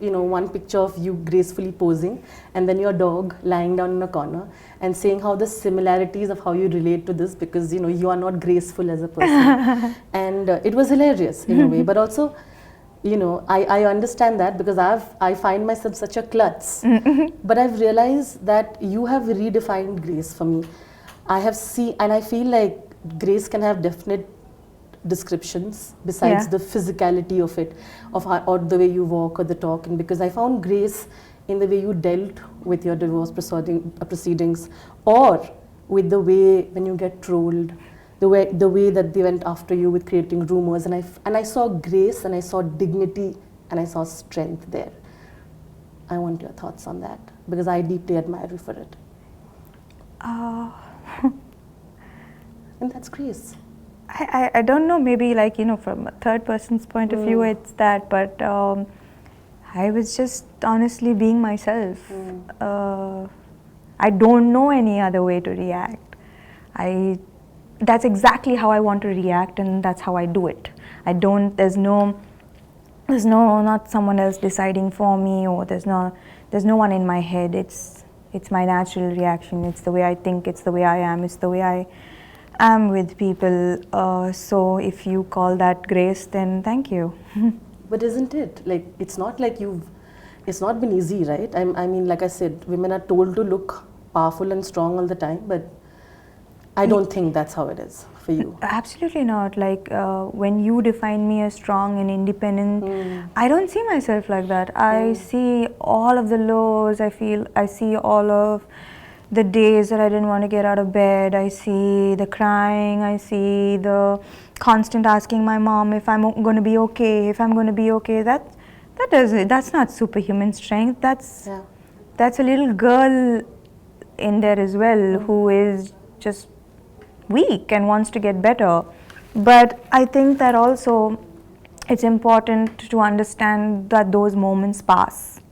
one picture of you gracefully posing and then your dog lying down in a corner and saying how the similarities of how you relate to this, because you are not graceful as a person. And it was hilarious in a way, but also I understand that because I find myself such a klutz. But I've realized that you have redefined grace for me. I have seen, and I feel like grace can have definite descriptions besides the physicality of it, or the way you walk or the talk. And because I found grace in the way you dealt with your divorce proceedings, or with the way when you get trolled, the way that they went after you with creating rumors, and I saw grace, and I saw dignity, and I saw strength there. I want your thoughts on that because I deeply admire you for it. And that's grace. I don't know, maybe from a third person's point of view it's that, but I was just honestly being myself. I don't know any other way to react. That's exactly how I want to react, and that's how I do it. There's not someone else deciding for me, or there's no one in my head. It's my natural reaction. It's the way I think, it's the way I am, it's the way I am with people. So if you call that grace, then thank you. But isn't it it's not like it's not been easy, right? I mean, like I said, women are told to look powerful and strong all the time, but I don't think that's how it is for you. Absolutely not. When you define me as strong and independent, I don't see myself like that. I see all of the lows. I see all of the days that I didn't want to get out of bed. I see the crying. I see the constant asking my mom if I'm going to be okay, if I'm going to be okay. That's not superhuman strength. That's a little girl in there as well who is just weak and wants to get better. But I think that also it's important to understand that those moments pass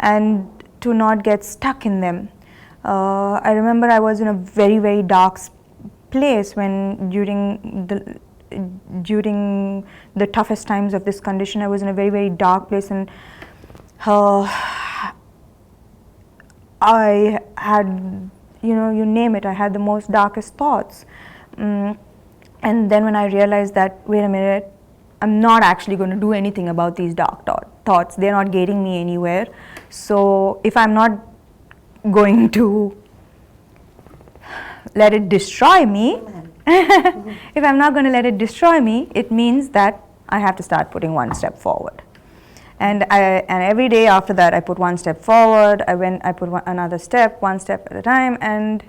and to not get stuck in them. I remember I was in a very, very dark place when during the toughest times of this condition. I was in a very, very dark place, and I had, you name it, I had the most darkest thoughts. And then when I realized that, wait a minute, I'm not actually going to do anything about these dark thoughts. They're not getting me anywhere. So if I'm not going to let it destroy me, if I'm not going to let it destroy me, it means that I have to start putting one step forward. And every day after that, I put one step forward. I put another step, one step at a time. And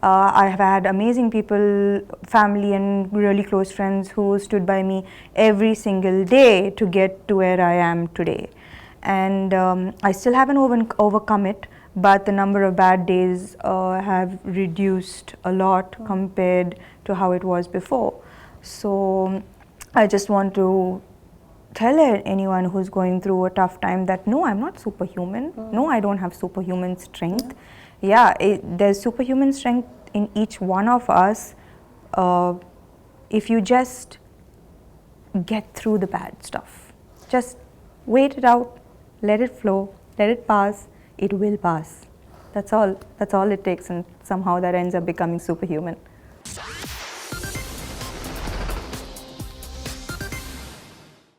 I have had amazing people, family and really close friends who stood by me every single day to get to where I am today. And I still haven't overcome it, but the number of bad days have reduced a lot compared to how it was before. So I just want to tell anyone who's going through a tough time that no, I'm not superhuman. No, I don't have superhuman strength. There's superhuman strength in each one of us if you just get through the bad stuff. Just wait it out, let it flow, let it pass. It will pass. That's all it takes, and somehow that ends up becoming superhuman.